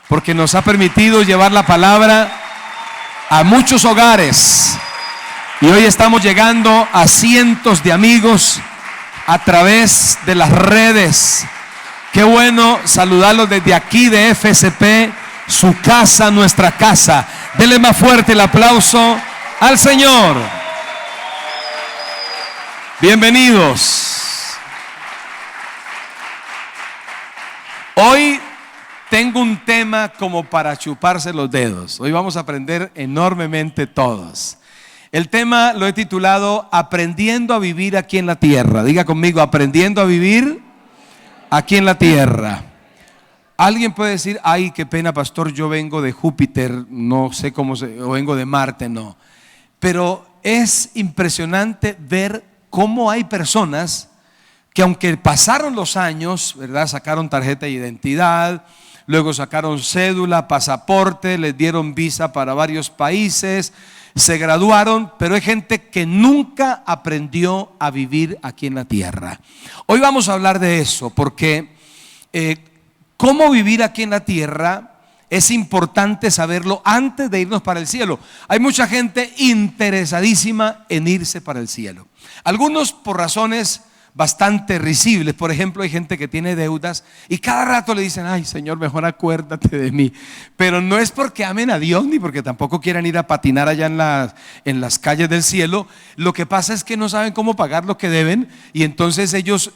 porque nos ha permitido llevar la palabra a muchos hogares. Y hoy estamos llegando a cientos de amigos a través de las redes. Qué bueno saludarlos desde aquí de FCP, su casa, nuestra casa. Denle más fuerte el aplauso al Señor. Bienvenidos. Hoy tengo un tema como para chuparse los dedos. Hoy vamos a aprender enormemente todos. El tema lo he titulado Aprendiendo a vivir aquí en la tierra. Diga conmigo, aprendiendo a vivir aquí en la tierra. Alguien puede decir, ay, qué pena, pastor, yo vengo de Júpiter, no sé cómo o vengo de Marte, no. Pero es impresionante ver cómo hay personas que aunque pasaron los años, ¿verdad? Sacaron tarjeta de identidad, luego sacaron cédula, pasaporte, les dieron visa para varios países, se graduaron, pero hay gente que nunca aprendió a vivir aquí en la tierra. Hoy vamos a hablar de eso, porque cómo vivir aquí en la tierra es importante saberlo antes de irnos para el cielo. Hay mucha gente interesadísima en irse para el cielo. Algunos por razones bastante risibles. Por ejemplo, hay gente que tiene deudas y cada rato le dicen, ay Señor, mejor acuérdate de mí. Pero no es porque amen a Dios, ni porque tampoco quieran ir a patinar allá en las calles del cielo. Lo que pasa es que no saben cómo pagar lo que deben, y entonces ellos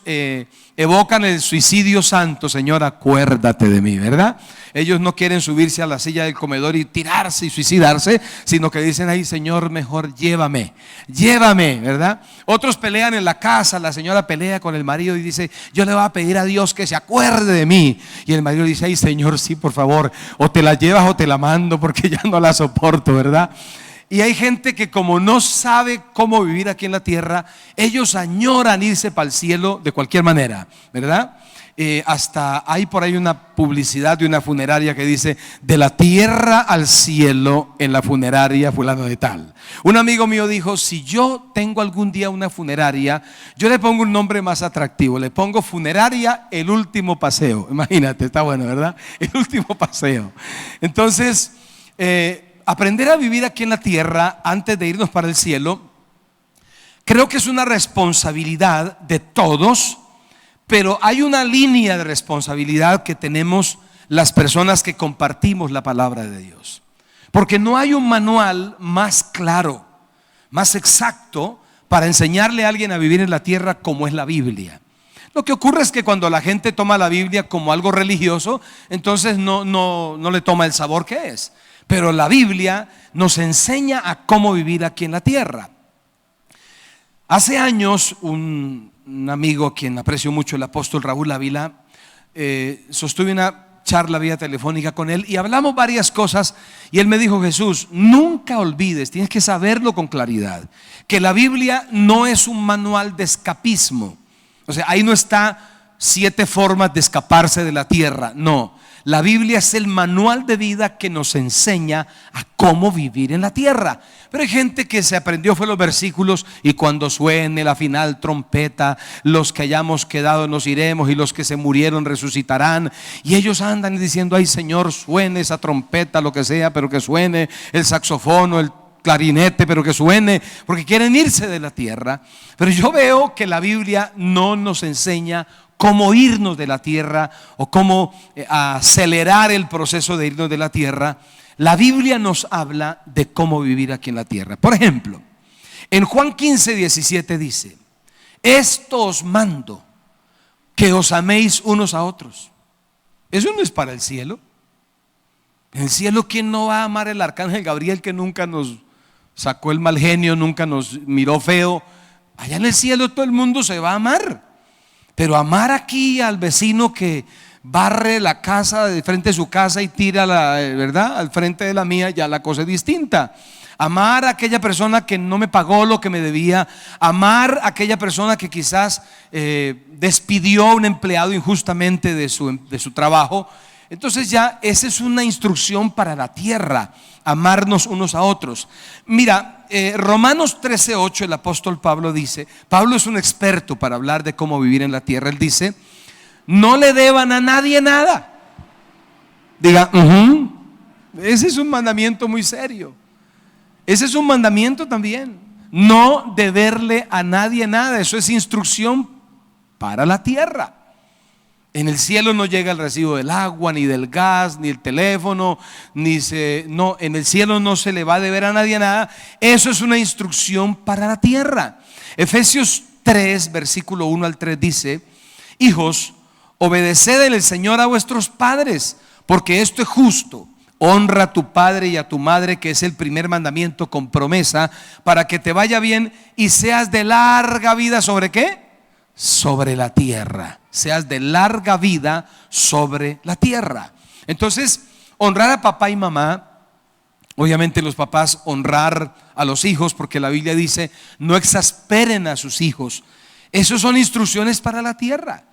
evocan el suicidio santo. Señor, acuérdate de mí, ¿verdad? Ellos no quieren subirse a la silla del comedor y tirarse y suicidarse, sino que dicen, ay Señor, mejor llévame, ¿verdad? Otros pelean en la casa. La señora pelea con el marido y dice, yo le voy a pedir a Dios que se acuerde de mí. Y el marido dice, ay Señor, sí, por favor, o te la llevas o te la mando, porque ya no la soporto, ¿verdad? Y hay gente que como no sabe cómo vivir aquí en la tierra, ellos añoran irse para el cielo de cualquier manera, ¿verdad? Hasta hay por ahí una publicidad de una funeraria que dice, de la tierra al cielo en la funeraria fulano de tal. Un amigo mío dijo, si yo tengo algún día una funeraria, yo le pongo un nombre más atractivo, le pongo funeraria el último paseo. Imagínate, está bueno, ¿verdad? El último paseo. Entonces, aprender a vivir aquí en la tierra antes de irnos para el cielo, creo que es una responsabilidad de todos. Pero hay una línea de responsabilidad que tenemos las personas que compartimos la palabra de Dios. Porque no hay un manual más claro, más exacto para enseñarle a alguien a vivir en la tierra como es la Biblia. Lo que ocurre es que cuando la gente toma la Biblia como algo religioso, entonces no le toma el sabor que es. Pero la Biblia nos enseña a cómo vivir aquí en la tierra. Hace años un amigo, quien aprecio mucho, el apóstol Raúl Ávila, sostuve una charla vía telefónica con él y hablamos varias cosas, y él me dijo, Jesús, nunca olvides, tienes que saberlo con claridad, que la Biblia no es un manual de escapismo. O sea, ahí no está 7 formas de escaparse de la tierra. No, la Biblia es el manual de vida que nos enseña a cómo vivir en la tierra. Pero hay gente que se aprendió fue los versículos, y cuando suene la final trompeta, los que hayamos quedado nos iremos, y los que se murieron resucitarán. Y ellos andan diciendo, ay Señor, suene esa trompeta, lo que sea, pero que suene el saxofón o el clarinete, pero que suene, porque quieren irse de la tierra. Pero yo veo que la Biblia no nos enseña cómo irnos de la tierra o cómo acelerar el proceso de irnos de la tierra. La Biblia nos habla de cómo vivir aquí en la tierra. Por ejemplo, en Juan 15:17 dice, esto os mando, que os améis unos a otros. Eso no es para el cielo. En el cielo, ¿quién no va a amar el arcángel Gabriel, que nunca nos sacó el mal genio, nunca nos miró feo? Allá en el cielo todo el mundo se va a amar. Pero amar aquí al vecino que barre la casa de frente de su casa y tira ¿verdad?, al frente de la mía, ya la cosa es distinta. Amar a aquella persona que no me pagó lo que me debía. Amar a aquella persona que quizás despidió a un empleado injustamente de su trabajo. Entonces ya esa es una instrucción para la tierra, amarnos unos a otros. Mira, Romanos 13:8, el apóstol Pablo dice, Pablo es un experto para hablar de cómo vivir en la tierra. Él dice, no le deban a nadie nada. Diga, "Ujú". Ese es un mandamiento muy serio. Ese es un mandamiento también. No deberle a nadie nada. Eso es instrucción para la tierra. En el cielo no llega el recibo del agua, ni del gas, ni el teléfono, no, en el cielo no se le va a deber a nadie nada. Eso es una instrucción para la tierra. Efesios 3, versículo 1 al 3 dice: hijos, obedeced en el Señor a vuestros padres, porque esto es justo. Honra a tu padre y a tu madre, que es el primer mandamiento con promesa, para que te vaya bien y seas de larga vida. ¿Sobre qué? Sobre la tierra. Seas de larga vida sobre la tierra. Entonces, honrar a papá y mamá, obviamente los papás honrar a los hijos, porque la Biblia dice: no exasperen a sus hijos. Esas son instrucciones para la tierra.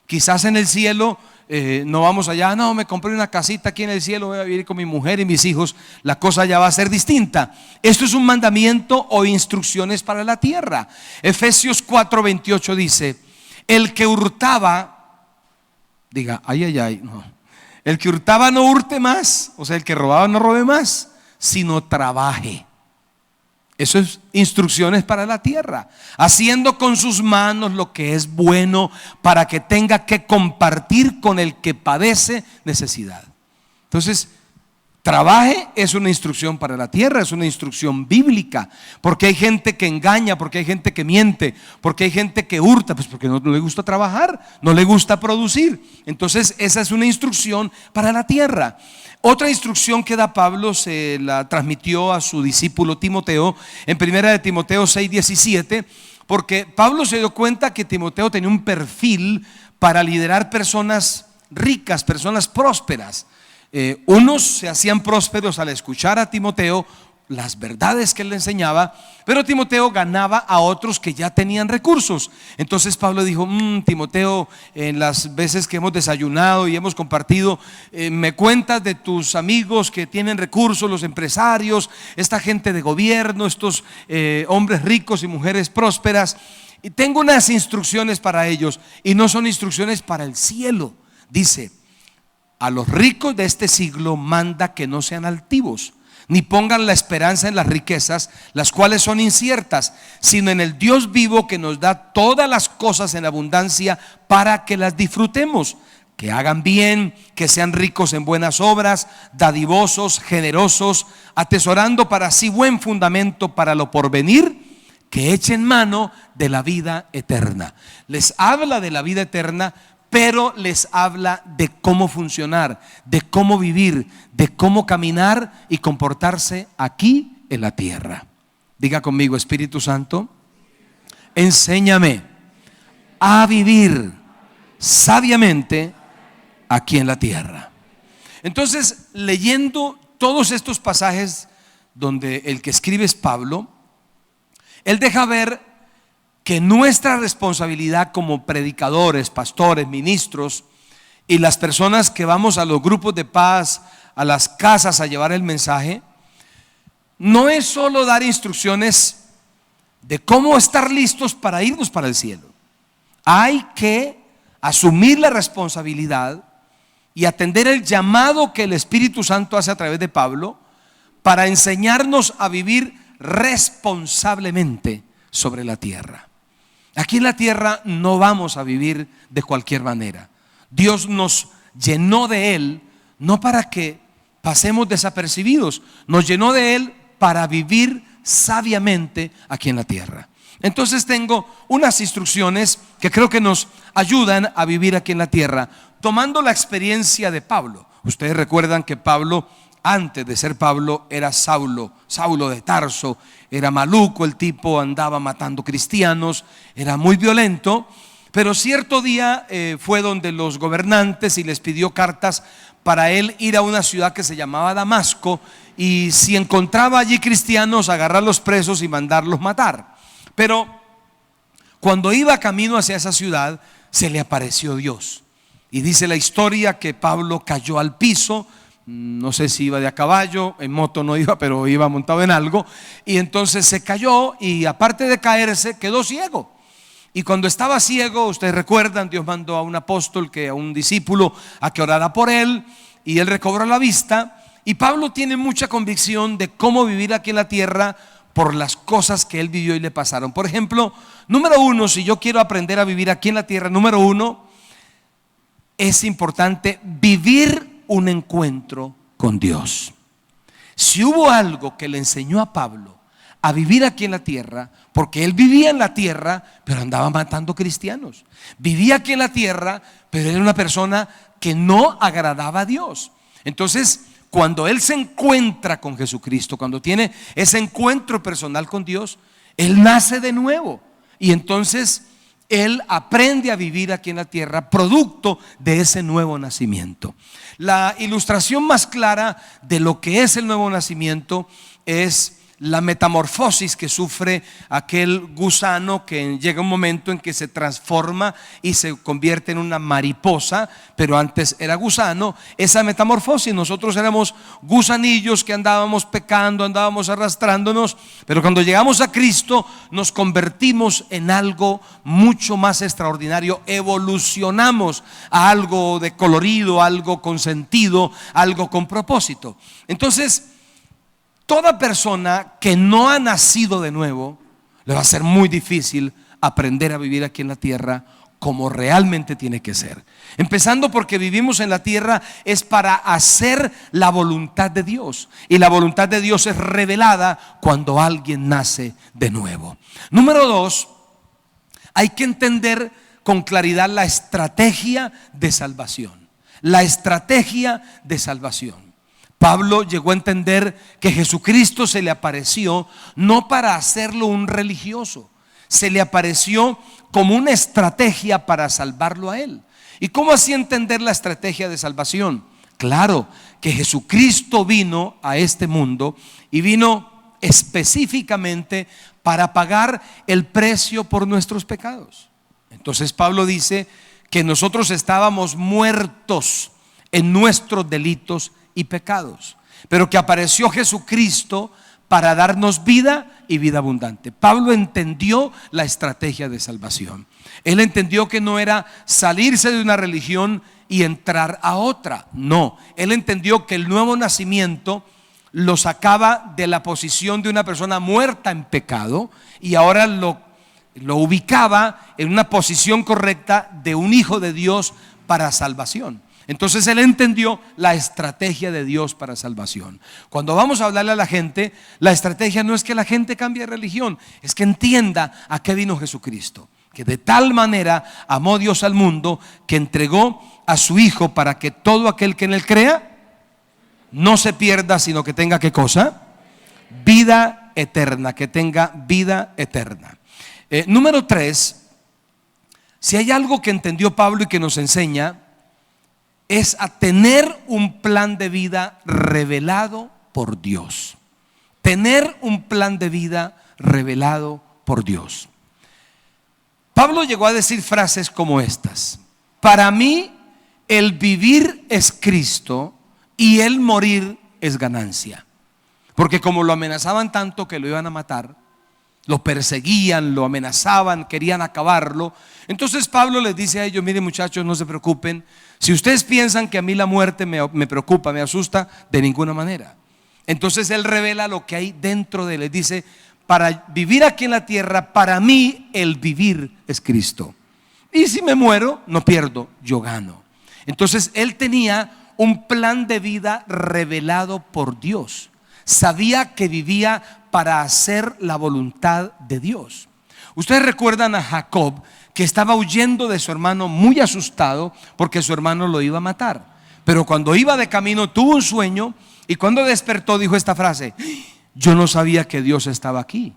Quizás en el cielo no vamos allá, no, me compré una casita aquí en el cielo, voy a vivir con mi mujer y mis hijos, la cosa ya va a ser distinta. Esto es un mandamiento o instrucciones para la tierra. Efesios 4:28 dice: el que hurtaba, diga, ay, ay, ay, no. El que hurtaba no hurte más, o sea, el que robaba no robe más, sino trabaje. Eso es instrucciones para la tierra, haciendo con sus manos lo que es bueno, para que tenga que compartir con el que padece necesidad. Entonces, trabaje es una instrucción para la tierra, es una instrucción bíblica. Porque hay gente que engaña, porque hay gente que miente, porque hay gente que hurta, pues porque no le gusta trabajar, no le gusta producir. Entonces, esa es una instrucción para la tierra. Otra instrucción que da Pablo se la transmitió a su discípulo Timoteo en 1 de Timoteo 6:17, porque Pablo se dio cuenta que Timoteo tenía un perfil para liderar personas ricas, personas prósperas. Unos se hacían prósperos al escuchar a Timoteo las verdades que él le enseñaba, pero Timoteo ganaba a otros que ya tenían recursos. Entonces Pablo dijo: Timoteo, en las veces que hemos desayunado y hemos compartido, me cuentas de tus amigos que tienen recursos, los empresarios, esta gente de gobierno, estos hombres ricos y mujeres prósperas, y tengo unas instrucciones para ellos, y no son instrucciones para el cielo. Dice: a los ricos de este siglo manda que no sean altivos, ni pongan la esperanza en las riquezas, las cuales son inciertas, sino en el Dios vivo, que nos da todas las cosas en abundancia para que las disfrutemos. Que hagan bien, que sean ricos en buenas obras, dadivosos, generosos, atesorando para sí buen fundamento para lo porvenir, que echen mano de la vida eterna. Les habla de la vida eterna, pero les habla de cómo funcionar, de cómo vivir, de cómo caminar y comportarse aquí en la tierra. Diga conmigo: Espíritu Santo, enséñame a vivir sabiamente aquí en la tierra. Entonces, leyendo todos estos pasajes donde el que escribe es Pablo, él deja ver que nuestra responsabilidad como predicadores, pastores, ministros y las personas que vamos a los grupos de paz, a las casas a llevar el mensaje, no es solo dar instrucciones de cómo estar listos para irnos para el cielo. Hay que asumir la responsabilidad y atender el llamado que el Espíritu Santo hace a través de Pablo para enseñarnos a vivir responsablemente sobre la tierra. Aquí en la tierra no vamos a vivir de cualquier manera. Dios nos llenó de Él no para que pasemos desapercibidos, nos llenó de Él para vivir sabiamente aquí en la tierra. Entonces tengo unas instrucciones que creo que nos ayudan a vivir aquí en la tierra, tomando la experiencia de Pablo. Ustedes recuerdan que Pablo, antes de ser Pablo, era Saulo de Tarso. Era maluco el tipo, andaba matando cristianos, era muy violento. Pero cierto día fue donde los gobernantes y les pidió cartas para él ir a una ciudad que se llamaba Damasco, y si encontraba allí cristianos, agarrarlos presos y mandarlos matar. Pero cuando iba camino hacia esa ciudad, se le apareció Dios, y dice la historia que Pablo cayó al piso. No sé si iba de a caballo, en moto no iba, pero iba montado en algo, y entonces se cayó, y aparte de caerse, quedó ciego. Y cuando estaba ciego, ustedes recuerdan, Dios mandó a un apóstol, a un discípulo, a que orara por él. y él recobró la vista. Y Pablo tiene mucha convicción de cómo vivir aquí en la tierra por las cosas que él vivió y le pasaron. Por ejemplo, número uno, si yo quiero aprender a vivir aquí en la tierra, número uno, es importante vivir un encuentro con Dios. Si hubo algo que le enseñó a Pablo a vivir aquí en la tierra, porque él vivía en la tierra, pero andaba matando cristianos. Vivía aquí en la tierra, pero era una persona que no agradaba a Dios. Entonces, cuando él se encuentra con Jesucristo, cuando tiene ese encuentro personal con Dios, él nace de nuevo. Y entonces él aprende a vivir aquí en la tierra, producto de ese nuevo nacimiento. La ilustración más clara de lo que es el nuevo nacimiento es la metamorfosis que sufre aquel gusano, que llega un momento en que se transforma y se convierte en una mariposa, pero antes era gusano. Esa metamorfosis, nosotros éramos gusanillos que andábamos pecando, andábamos arrastrándonos, pero cuando llegamos a Cristo nos convertimos en algo mucho más extraordinario. Evolucionamos a algo de colorido, algo con sentido, algo con propósito. Entonces, toda persona que no ha nacido de nuevo, le va a ser muy difícil aprender a vivir aquí en la tierra como realmente tiene que ser. Empezando porque vivimos en la tierra es para hacer la voluntad de Dios. Y la voluntad de Dios es revelada cuando alguien nace de nuevo. Número dos, hay que entender con claridad la estrategia de salvación. La estrategia de salvación. Pablo llegó a entender que Jesucristo se le apareció no para hacerlo un religioso, se le apareció como una estrategia para salvarlo a él. ¿Y cómo así entender la estrategia de salvación? Claro, que Jesucristo vino a este mundo y vino específicamente para pagar el precio por nuestros pecados. Entonces Pablo dice que nosotros estábamos muertos en nuestros delitos y pecados, pero que apareció Jesucristo para darnos vida y vida abundante. Pablo entendió la estrategia de salvación. Él entendió que no era salirse de una religión y entrar a otra. No, él entendió que el nuevo nacimiento lo sacaba de la posición de una persona muerta en pecado y ahora lo ubicaba en una posición correcta de un hijo de Dios para salvación. Entonces él entendió la estrategia de Dios para salvación. Cuando vamos a hablarle a la gente, la estrategia no es que la gente cambie de religión, es que entienda a qué vino Jesucristo. Que de tal manera amó Dios al mundo que entregó a su Hijo para que todo aquel que en él crea no se pierda, sino que tenga ¿qué cosa? Vida eterna, que tenga vida eterna. Número 3, si hay algo que entendió Pablo y que nos enseña, es a tener un plan de vida revelado por Dios. Tener un plan de vida revelado por Dios. Pablo llegó a decir frases como estas: para mí el vivir es Cristo y el morir es ganancia. Porque como lo amenazaban tanto que lo iban a matar, lo perseguían, lo amenazaban, querían acabarlo. Entonces Pablo les dice a ellos: miren muchachos, no se preocupen. Si ustedes piensan que a mí la muerte me preocupa, me asusta, de ninguna manera. Entonces él revela lo que hay dentro de él. Les dice: para vivir aquí en la tierra, para mí el vivir es Cristo. Y si me muero, no pierdo, yo gano. Entonces él tenía un plan de vida revelado por Dios. Sabía que vivía para hacer la voluntad de Dios. Ustedes recuerdan a Jacob, que estaba huyendo de su hermano muy asustado porque su hermano lo iba a matar. Pero cuando iba de camino tuvo un sueño y cuando despertó dijo esta frase: yo no sabía que Dios estaba aquí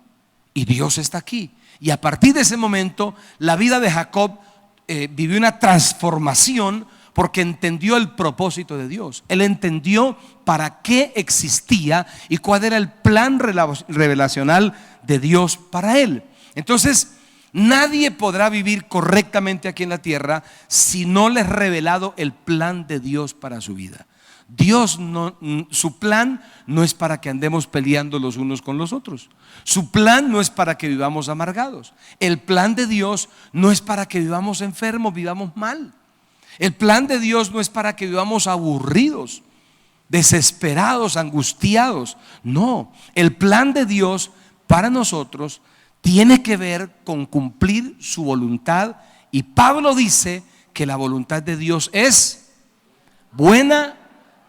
y Dios está aquí. Y a partir de ese momento la vida de Jacob vivió una transformación porque entendió el propósito de Dios. Él entendió para qué existía y cuál era el plan revelacional de Dios para él. Entonces nadie podrá vivir correctamente aquí en la tierra si no le es revelado el plan de Dios para su vida. Dios no, su plan no es para que andemos peleando los unos con los otros. Su plan no es para que vivamos amargados. El plan de Dios no es para que vivamos enfermos, vivamos mal. El plan de Dios no es para que vivamos aburridos, desesperados, angustiados. No, el plan de Dios para nosotros tiene que ver con cumplir su voluntad. Y Pablo dice que la voluntad de Dios es buena,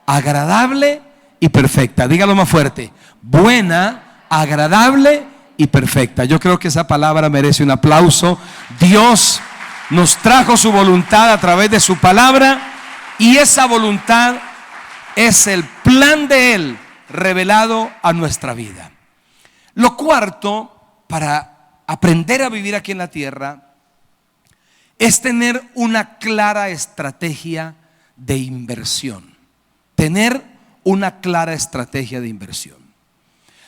agradable y perfecta. Dígalo más fuerte: buena, agradable y perfecta. Yo creo que esa palabra merece un aplauso. Dios nos trajo su voluntad a través de su palabra, y esa voluntad es el plan de Él revelado a nuestra vida. Lo cuarto, para aprender a vivir aquí en la tierra, es tener una clara estrategia de inversión. Tener una clara estrategia de inversión.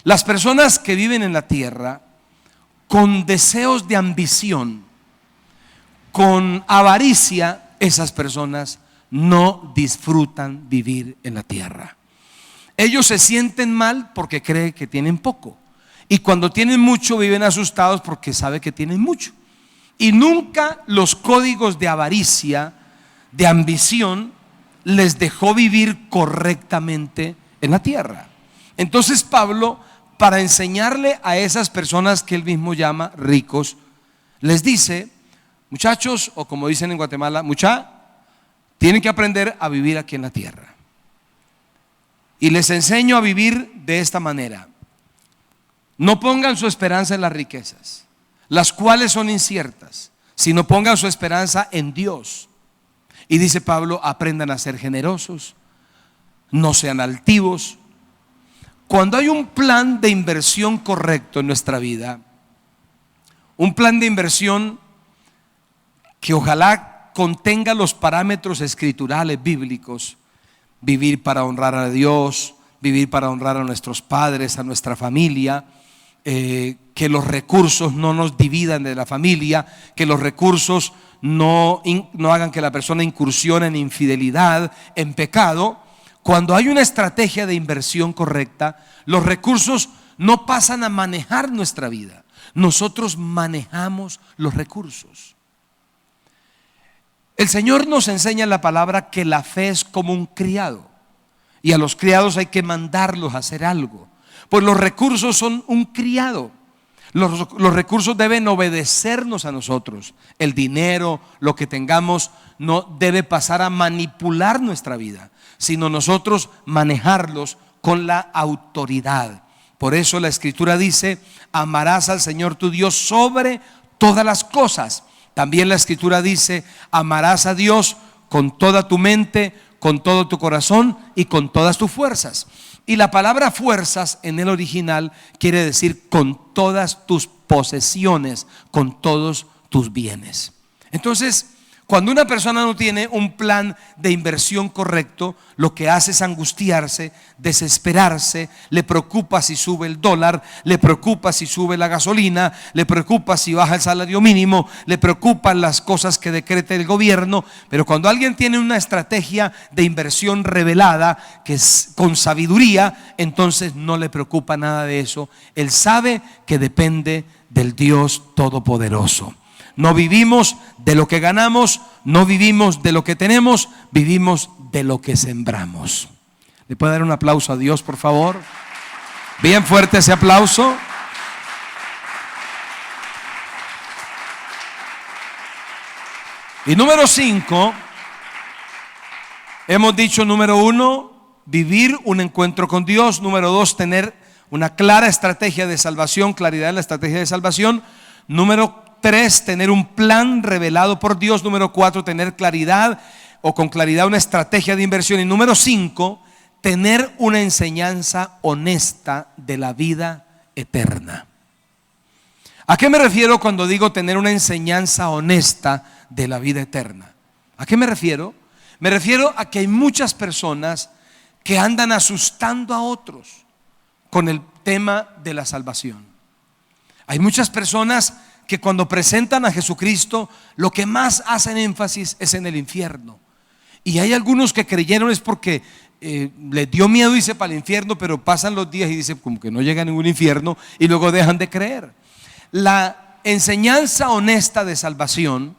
Las personas que viven en la tierra con deseos de ambición, con avaricia, esas personas no disfrutan vivir en la tierra. Ellos se sienten mal porque creen que tienen poco, y cuando tienen mucho viven asustados porque saben que tienen mucho. Y nunca los códigos de avaricia, de ambición, les dejó vivir correctamente en la tierra. Entonces Pablo, para enseñarle a esas personas que él mismo llama ricos, les dice: muchachos, o como dicen en Guatemala, tienen que aprender a vivir aquí en la tierra. Y les enseño a vivir de esta manera. No pongan su esperanza en las riquezas, las cuales son inciertas, sino pongan su esperanza en Dios. Y dice Pablo: aprendan a ser generosos, no sean altivos. Cuando hay un plan de inversión correcto en nuestra vida, un plan de inversión que ojalá contenga los parámetros escriturales bíblicos: vivir para honrar a Dios, vivir para honrar a nuestros padres, a nuestra familia, que los recursos no nos dividan de la familia, que los recursos no hagan que la persona incursione en infidelidad, en pecado. Cuando hay una estrategia de inversión correcta, los recursos no pasan a manejar nuestra vida, nosotros manejamos los recursos. El Señor nos enseña en la palabra que la fe es como un criado, y a los criados hay que mandarlos a hacer algo. Pues los recursos son un criado. Los recursos deben obedecernos a nosotros. El dinero, lo que tengamos, no debe pasar a manipular nuestra vida, sino nosotros manejarlos con la autoridad. Por eso la Escritura dice: amarás al Señor tu Dios sobre todas las cosas. También la Escritura dice: amarás a Dios con toda tu mente, con todo tu corazón y con todas tus fuerzas. Y la palabra fuerzas en el original quiere decir con todas tus posesiones, con todos tus bienes. Entonces, cuando una persona no tiene un plan de inversión correcto, lo que hace es angustiarse, desesperarse, le preocupa si sube el dólar, le preocupa si sube la gasolina, le preocupa si baja el salario mínimo, le preocupan las cosas que decrete el gobierno. Pero cuando alguien tiene una estrategia de inversión revelada, que es con sabiduría, entonces no le preocupa nada de eso. Él sabe que depende del Dios Todopoderoso. No vivimos de lo que ganamos, no vivimos de lo que tenemos, vivimos de lo que sembramos. ¿Le puede dar un aplauso a Dios, por favor? Bien fuerte ese aplauso. Y número 5, hemos dicho: número 1, vivir un encuentro con Dios. Número 2, tener una clara estrategia de salvación, claridad en la estrategia de salvación. Número 3, tener un plan revelado por Dios. Número 4, tener claridad, o con claridad, una estrategia de inversión. Y número 5, tener una enseñanza honesta de la vida eterna. ¿A qué me refiero cuando digo tener una enseñanza honesta de la vida eterna? ¿A qué me refiero? Me refiero a que hay muchas personas que andan asustando a otros con el tema de la salvación. Hay muchas personas que cuando presentan a Jesucristo, lo que más hacen énfasis es en el infierno. Y hay algunos que creyeron es porque les dio miedo irse para el infierno, pero pasan los días y dicen como que no llega a ningún infierno, y luego dejan de creer. La enseñanza honesta de salvación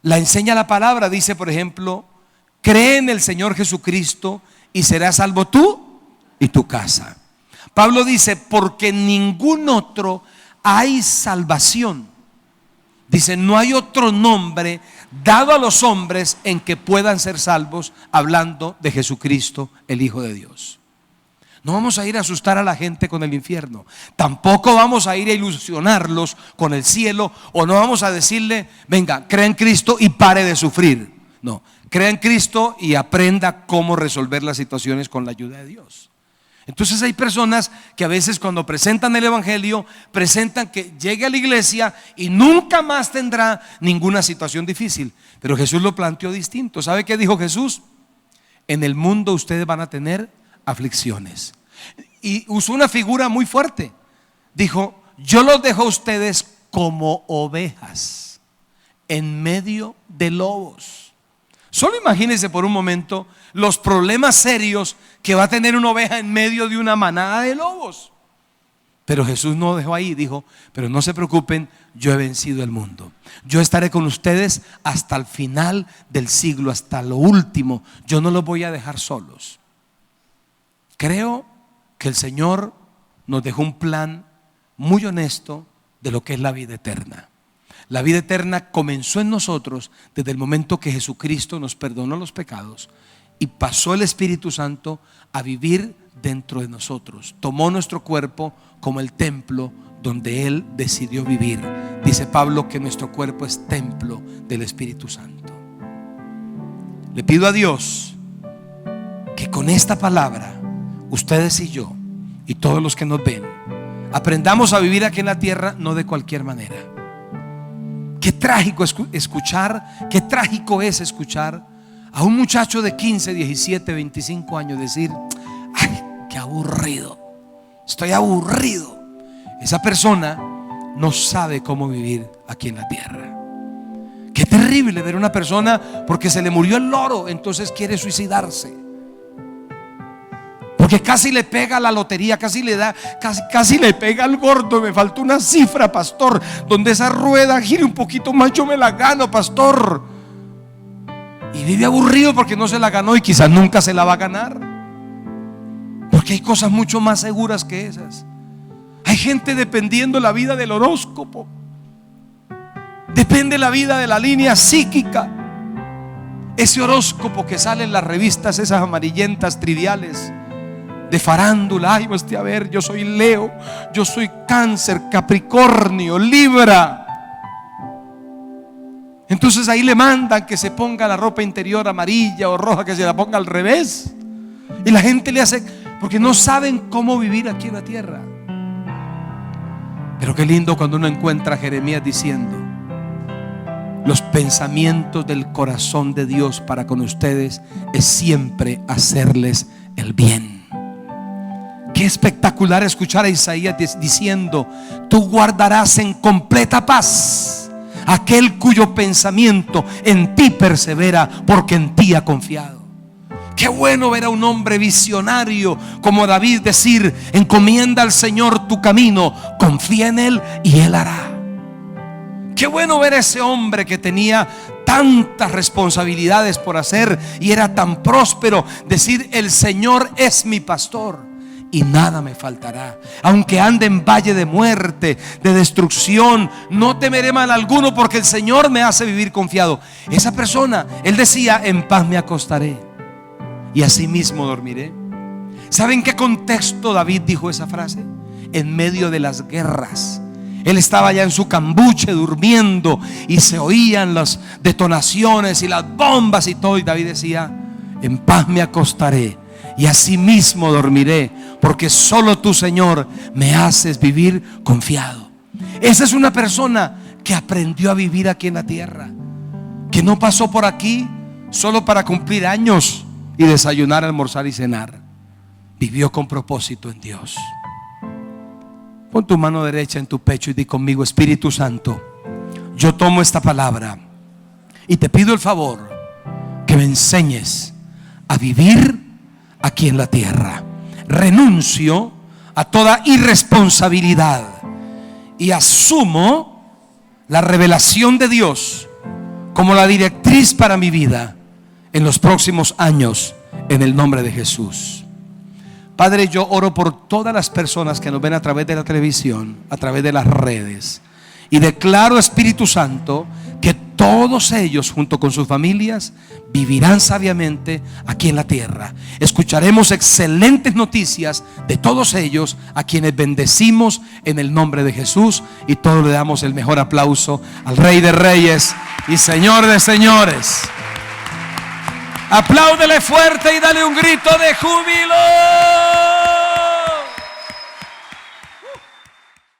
la enseña la palabra. Dice, por ejemplo, cree en el Señor Jesucristo y serás salvo tú y tu casa. Pablo dice, porque en ningún otro hay salvación. Dice, no hay otro nombre dado a los hombres en que puedan ser salvos, hablando de Jesucristo, el Hijo de Dios. No vamos a ir a asustar a la gente con el infierno. Tampoco vamos a ir a ilusionarlos con el cielo. O no vamos a decirle, venga, crea en Cristo y pare de sufrir. No, crea en Cristo y aprenda cómo resolver las situaciones con la ayuda de Dios. Entonces hay personas que a veces cuando presentan el evangelio, presentan que llegue a la iglesia y nunca más tendrá ninguna situación difícil. Pero Jesús lo planteó distinto. ¿Sabe qué dijo Jesús? En el mundo ustedes van a tener aflicciones. Y usó una figura muy fuerte. Dijo, yo los dejo a ustedes como ovejas en medio de lobos. Solo imagínense por un momento los problemas serios que va a tener una oveja en medio de una manada de lobos. Pero Jesús no dejó ahí, dijo, pero no se preocupen, yo he vencido el mundo. Yo estaré con ustedes hasta el final del siglo, hasta lo último. Yo no los voy a dejar solos. Creo que el Señor nos dejó un plan muy honesto de lo que es la vida eterna. La vida eterna comenzó en nosotros desde el momento que Jesucristo nos perdonó los pecados y pasó el Espíritu Santo a vivir dentro de nosotros. Tomó nuestro cuerpo como el templo donde Él decidió vivir. Dice Pablo que nuestro cuerpo es templo del Espíritu Santo. Le pido a Dios que con esta palabra ustedes y yo y todos los que nos ven aprendamos a vivir aquí en la tierra, no de cualquier manera. Qué trágico escuchar, qué trágico es escuchar a un muchacho de 15, 17, 25 años decir, ay, qué aburrido, estoy aburrido. Esa persona no sabe cómo vivir aquí en la tierra. Qué terrible ver una persona porque se le murió el loro, entonces quiere suicidarse. Porque casi le pega la lotería, casi le da, casi le pega al gordo. Me faltó una cifra, pastor, donde esa rueda gire un poquito más, yo me la gano, pastor. Y vive aburrido porque no se la ganó y quizás nunca se la va a ganar. Porque hay cosas mucho más seguras que esas. Hay gente dependiendo la vida del horóscopo. Depende la vida de la línea psíquica. Ese horóscopo que sale en las revistas, esas amarillentas triviales de farándula. Ay, pues a ver, yo soy Leo, yo soy Cáncer, Capricornio, Libra. Entonces ahí le mandan que se ponga la ropa interior amarilla o roja, que se la ponga al revés. Y la gente le hace, porque no saben cómo vivir aquí en la tierra. Pero qué lindo cuando uno encuentra a Jeremías diciendo, los pensamientos del corazón de Dios para con ustedes es siempre hacerles el bien. Qué espectacular escuchar a Isaías diciendo, tú guardarás en completa paz aquel cuyo pensamiento en ti persevera, porque en ti ha confiado. Qué bueno ver a un hombre visionario como David decir, encomienda al Señor tu camino, confía en Él y Él hará. Qué bueno ver a ese hombre que tenía tantas responsabilidades por hacer y era tan próspero, decir, el Señor es mi pastor y nada me faltará. Aunque ande en valle de muerte, de destrucción, no temeré mal alguno, porque el Señor me hace vivir confiado. Esa persona, él decía, en paz me acostaré y asimismo dormiré. ¿Saben qué contexto David dijo esa frase? En medio de las guerras. Él estaba ya en su cambuche durmiendo y se oían las detonaciones y las bombas y todo, y David decía, en paz me acostaré y asimismo dormiré, porque solo tú, Señor, me haces vivir confiado. Esa es una persona que aprendió a vivir aquí en la tierra, que no pasó por aquí solo para cumplir años y desayunar, almorzar y cenar. Vivió con propósito en Dios. Pon tu mano derecha en tu pecho y di conmigo, Espíritu Santo, yo tomo esta palabra y te pido el favor que me enseñes a vivir aquí en la tierra. Renuncio a toda irresponsabilidad y asumo la revelación de Dios como la directriz para mi vida en los próximos años, en el nombre de Jesús. Padre, yo oro por todas las personas que nos ven a través de la televisión, a través de las redes, y declaro, Espíritu Santo, que todos ellos junto con sus familias vivirán sabiamente aquí en la tierra. Escucharemos excelentes noticias de todos ellos, a quienes bendecimos en el nombre de Jesús, y todos le damos el mejor aplauso al Rey de Reyes y Señor de Señores. Apláudele fuerte y dale un grito de júbilo.